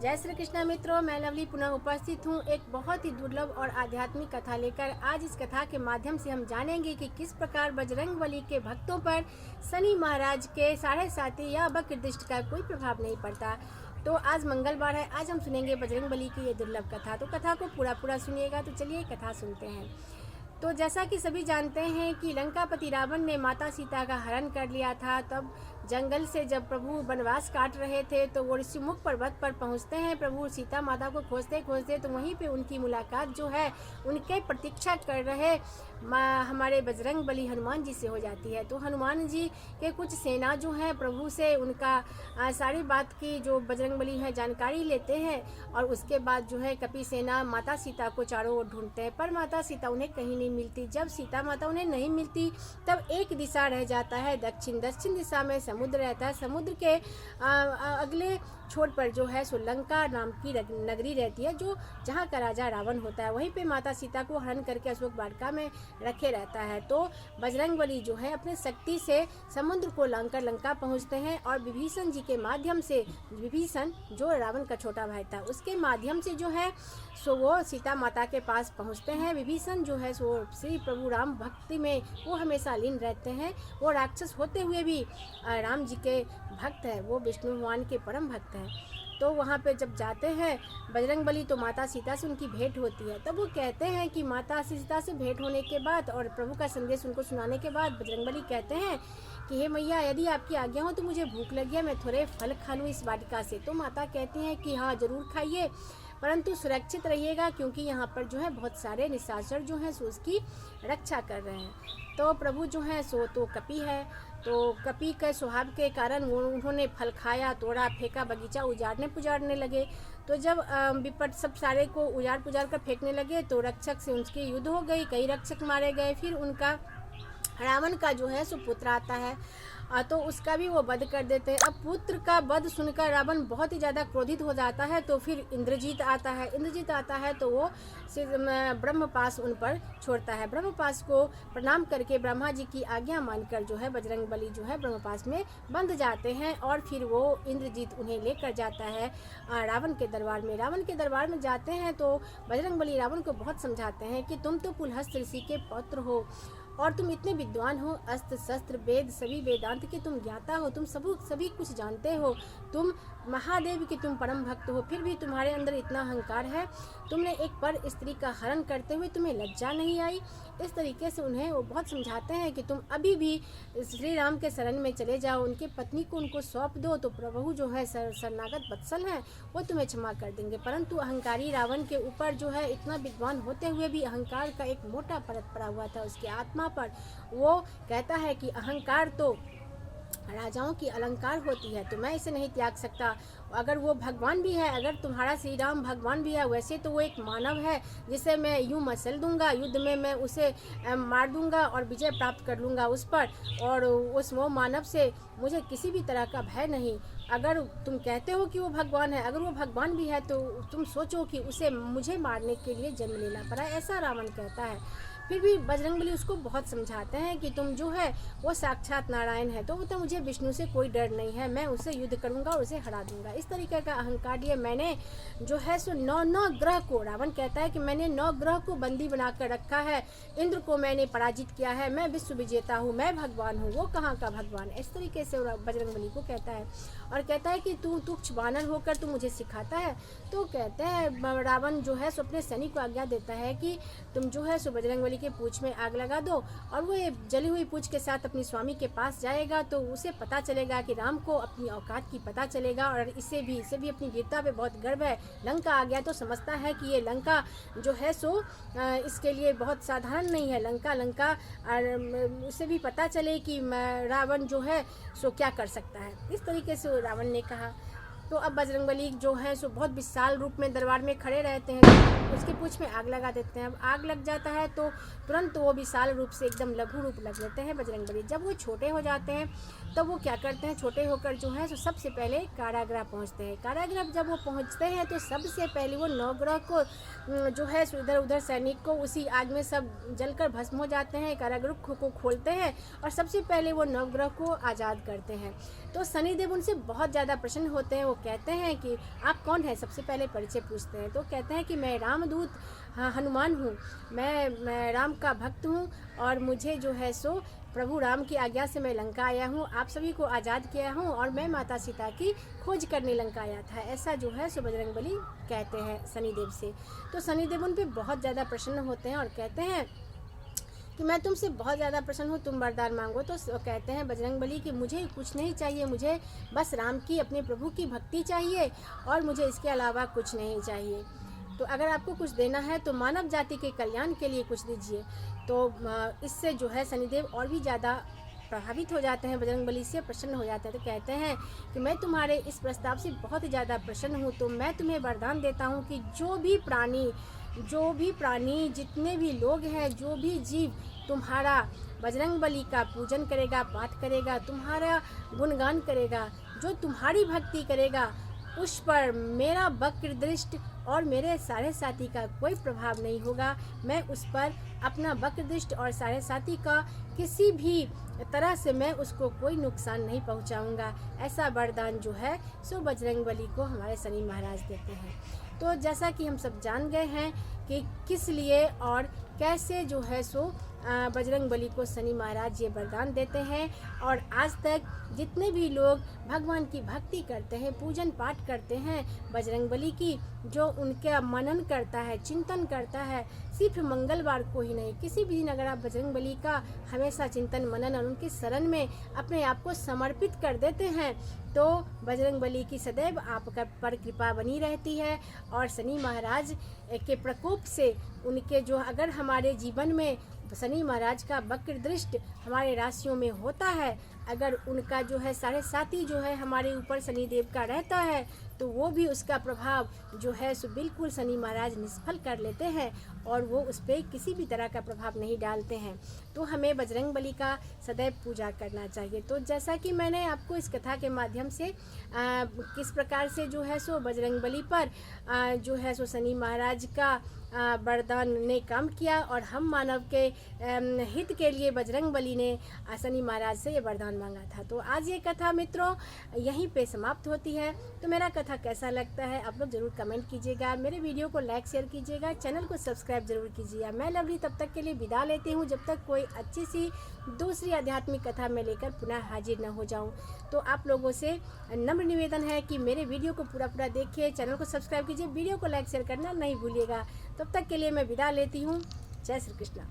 जय श्री कृष्णा मित्रों, मैं लवली पुनः उपस्थित हूँ एक बहुत ही दुर्लभ और आध्यात्मिक कथा लेकर। आज इस कथा के माध्यम से हम जानेंगे कि किस प्रकार बजरंगबली के भक्तों पर शनि महाराज के 7.5 या वक्र दृष्टि का कोई प्रभाव नहीं पड़ता। तो आज मंगलवार है, आज हम सुनेंगे बजरंगबली की ये दुर्लभ कथा। तो कथा को पूरा सुनिएगा। तो चलिए कथा सुनते हैं। तो जैसा कि सभी जानते हैं कि लंकापति रावण ने माता सीता का हरण कर लिया था। तब जंगल से जब प्रभु वनवास काट रहे थे तो वो ऋषिमुख पर्वत पर पहुंचते हैं। प्रभु सीता माता को खोजते खोजते तो वहीं पे उनकी मुलाकात जो है उनके प्रतीक्षा कर रहे हमारे बजरंगबली हनुमान जी से हो जाती है। तो हनुमान जी के कुछ सेना जो है प्रभु से उनका सारी बात की जो बजरंगबली है जानकारी लेते हैं और उसके बाद जो है कपि सेना माता सीता को चारों ओर ढूंढते हैं, पर माता सीता उन्हें कहीं नहीं मिलती। जब सीता माता उन्हें नहीं मिलती तब एक दिशा रह जाता है दक्षिण दिशा में समुद्र रहता है। समुद्र के अगले छोर पर जो है सो लंका नाम की नगरी रहती है, जो जहाँ का राजा रावण होता है। वहीं पे माता सीता को हरण करके अशोक वाटिका में रखे रहता है। तो बजरंगबली जो है अपने शक्ति से समुद्र को लांघकर लंका पहुँचते हैं और विभीषण जी के माध्यम से, विभीषण जो रावण का छोटा भाई था उसके माध्यम से जो है सो वो सीता माता के पास पहुँचते हैं। विभीषण जो है सो श्री प्रभु राम भक्ति में वो हमेशा लीन रहते हैं। वो राक्षस होते हुए भी राम जी के भक्त हैं, वो विष्णु भगवान के परम भक्त हैं। तो वहाँ पे जब जाते हैं बजरंगबली तो माता सीता से उनकी भेंट होती है। तब वो कहते हैं कि माता सीता से भेंट होने के बाद और प्रभु का संदेश उनको सुनाने के बाद बजरंगबली कहते हैं कि हे मैया, यदि आपकी आज्ञा हो तो मुझे भूख लगी है, मैं थोड़े फल खा लूँ इस वाटिका से। तो माता कहती हैं कि हाँ ज़रूर खाइए, परंतु सुरक्षित रहिएगा क्योंकि यहाँ पर जो है बहुत सारे निशाचर जो हैं सो उसकी रक्षा कर रहे हैं। तो प्रभु जो है सो तो कपि है, तो कपि के स्वभाव के कारण उन्होंने फल खाया, तोड़ा, फेंका, बगीचा उजाड़ने पुजाड़ने लगे। तो जब विपट सब सारे को उजाड़ पुजाड़ कर फेंकने लगे तो रक्षक से उनकी युद्ध हो गई, कई रक्षक मारे गए। फिर उनका रावण का जो है सो पुत्र आता है तो उसका भी वो वध कर देते हैं। अब पुत्र का वध सुनकर रावण बहुत ही ज़्यादा क्रोधित हो जाता है। तो फिर इंद्रजीत आता है तो वो ब्रह्मपाश उन पर छोड़ता है। ब्रह्मपाश को प्रणाम करके ब्रह्मा जी की आज्ञा मानकर जो है बजरंगबली जो है ब्रह्मपाश में बंध जाते हैं और फिर वो इंद्रजीत उन्हें लेकर जाता है रावण के दरबार में। रावण के दरबार में जाते हैं तो बजरंगबली रावण को बहुत समझाते हैं कि तुम तो पुलहस्त ऋषि के पुत्र हो और तुम इतने विद्वान हो, अस्त्र शस्त्र वेद सभी वेदांत के तुम ज्ञाता हो, तुम सभी कुछ जानते हो, तुम महादेव के तुम परम भक्त हो, फिर भी तुम्हारे अंदर इतना अहंकार है। तुमने एक पर स्त्री का हरण करते हुए तुम्हें लज्जा नहीं आई। इस तरीके से उन्हें वो बहुत समझाते हैं कि तुम अभी भी श्री राम के शरण में चले जाओ, उनके पत्नी को उनको सौंप दो तो प्रभु जो है शरणागत वत्सल हैं वो तुम्हें क्षमा कर देंगे। परंतु अहंकारी रावण के ऊपर जो है इतना विद्वान होते हुए भी अहंकार का एक मोटा परत पड़ा हुआ था उसकी आत्मा पर। वो कहता है कि अहंकार तो राजाओं की अलंकार होती है, तो मैं इसे नहीं त्याग सकता। अगर वो भगवान भी है, अगर तुम्हारा श्री राम भगवान भी है, वैसे तो वो एक मानव है जिसे मैं यूँ मसल दूंगा, युद्ध में मैं उसे मार दूंगा और विजय प्राप्त कर लूँगा उस पर, और वो मानव से मुझे किसी भी तरह का भय नहीं। अगर तुम कहते हो कि वो भगवान है, अगर वो भगवान भी है तो तुम सोचो कि उसे मुझे मारने के लिए जन्म लेना पड़ा, ऐसा रावण कहता है। फिर भी बजरंगबली उसको बहुत समझाते हैं कि तुम जो है वो साक्षात नारायण है, तो मुझे विष्णु से कोई डर नहीं है, मैं उससे युद्ध करूंगा और उसे हरा दूंगा। इस तरीके का अहंकार लिए मैंने जो है सो 9 ग्रह को, रावण कहता है कि मैंने 9 ग्रह को बंदी बना कर रखा है, इंद्र को मैंने पराजित किया है, मैं विश्व विजेता हूँ, मैं भगवान हूँ, वो कहाँ का भगवान। इस तरीके से बजरंगबली को कहता है और कहता है कि तू तुच्छ बानर होकर तू मुझे सिखाता है। तो कहते हैं रावण जो है सो अपने सैनिक को आज्ञा देता है कि तुम जो है सो बजरंगबली के पूंछ में आग लगा दो, और वो ये जली हुई पूंछ के साथ अपनी स्वामी के पास जाएगा तो उसे पता चलेगा कि राम को अपनी औकात की पता चलेगा और इसे भी अपनी वीरता पे बहुत गर्व है। लंका आ गया तो समझता है कि ये लंका जो है सो इसके लिए बहुत साधारण नहीं है। लंका और उसे भी पता चले कि रावण जो है सो क्या कर सकता है। इस तरीके से रावण ने कहा। तो अब बजरंगबली जो है सो बहुत विशाल रूप में दरबार में खड़े रहते हैं, उसके पूंछ में आग लगा देते हैं। अब आग लग जाता है तो तुरंत वो विशाल रूप से एकदम लघु रूप लग लेते हैं बजरंगबली। जब वो छोटे हो जाते हैं तब वो क्या करते हैं, छोटे होकर जो है सो सबसे पहले कारागृह पहुंचते हैं। कारागृह जब वो पहुंचते हैं तो सबसे पहले वो 9 ग्रह को जो है सो इधर उधर सैनिक को उसी आग में सब जलकर भस्म हो जाते हैं। कारागृह को खोलते हैं और सबसे पहले वो 9 ग्रह को आज़ाद करते हैं। तो शनिदेव उनसे बहुत ज़्यादा प्रसन्न होते हैं। वो कहते हैं कि आप कौन हैं, सबसे पहले परिचय पूछते हैं। तो कहते हैं कि मैं रामदूत हनुमान हूँ, मैं राम का भक्त हूँ और मुझे जो है सो प्रभु राम की आज्ञा से मैं लंका आया हूँ, आप सभी को आज़ाद किया हूँ और मैं माता सीता की खोज करने लंका आया था। ऐसा जो है सो बजरंगबली कहते हैं शनिदेव से। तो शनिदेव उन पे बहुत ज़्यादा प्रसन्न होते हैं और कहते हैं कि मैं तुमसे बहुत ज़्यादा प्रसन्न हूँ, तुम वरदान मांगो। तो कहते हैं बजरंगबली कि मुझे कुछ नहीं चाहिए, मुझे बस राम की, अपने प्रभु की भक्ति चाहिए और मुझे इसके अलावा कुछ नहीं चाहिए। तो अगर आपको कुछ देना है तो मानव जाति के कल्याण के लिए कुछ दीजिए। तो इससे जो है शनिदेव और भी ज़्यादा प्रभावित हो जाते हैं, बजरंगबली से प्रसन्न हो जाते हैं। तो कहते हैं कि मैं तुम्हारे इस प्रस्ताव से बहुत ही ज़्यादा प्रसन्न हूँ, तो मैं तुम्हें वरदान देता हूँ कि जो भी प्राणी जितने भी लोग हैं, जो भी जीव तुम्हारा बजरंगबली का पूजन करेगा, पाठ करेगा, तुम्हारा गुणगान करेगा, जो तुम्हारी भक्ति करेगा, उस पर मेरा वक्र दृष्टि और मेरे सारे साथी का कोई प्रभाव नहीं होगा। मैं उस पर अपना वक्र दृष्टि और सारे साथी का किसी भी तरह से मैं उसको कोई नुकसान नहीं पहुंचाऊंगा। ऐसा वरदान जो है सो बजरंगबली को हमारे शनि महाराज देते हैं। तो जैसा कि हम सब जान गए हैं कि किस लिए और कैसे जो है सो बजरंगबली को शनि महाराज ये वरदान देते हैं। और आज तक जितने भी लोग भगवान की भक्ति करते हैं, पूजन पाठ करते हैं बजरंगबली की, जो उनका मनन करता है, चिंतन करता है, सिर्फ मंगलवार को ही नहीं, किसी भी दिन अगर आप बजरंगबली का हमेशा चिंतन मनन और उनकी शरण में अपने आप को समर्पित कर देते हैं, तो बजरंगबली की सदैव आप पर कृपा बनी रहती है। और शनि महाराज के प्रकोप से उनके जो अगर हमारे जीवन में शनि महाराज का वक्र दृष्टि हमारे राशियों में होता है, अगर उनका जो है साढ़े साथी जो है हमारे ऊपर शनिदेव का रहता है, तो वो भी उसका प्रभाव जो है सो बिल्कुल शनि महाराज निष्फल कर लेते हैं और वो उस पर किसी भी तरह का प्रभाव नहीं डालते हैं। तो हमें बजरंगबली का सदैव पूजा करना चाहिए। तो जैसा कि मैंने आपको इस कथा के माध्यम से किस प्रकार से जो है सो बजरंगबली पर जो है सो शनि महाराज का वरदान ने काम किया और हम मानव के हित के लिए बजरंगबली ने शनि महाराज से ये वरदान मांगा था। तो आज ये कथा मित्रों यहीं पे समाप्त होती है। तो मेरा कथा कैसा लगता है आप लोग ज़रूर कमेंट कीजिएगा, मेरे वीडियो को लाइक शेयर कीजिएगा, चैनल को सब्सक्राइब जरूर कीजिएगा। मैं लवली तब तक के लिए विदा लेती हूँ, जब तक कोई अच्छी सी दूसरी आध्यात्मिक कथा में लेकर पुनः हाजिर न हो जाऊँ। तो आप लोगों से नम्र निवेदन है कि मेरे वीडियो को पूरा देखिए, चैनल को सब्सक्राइब कीजिए, वीडियो को लाइक शेयर करना नहीं भूलिएगा। तब तक के लिए मैं विदा लेती हूँ। जय श्री कृष्णा।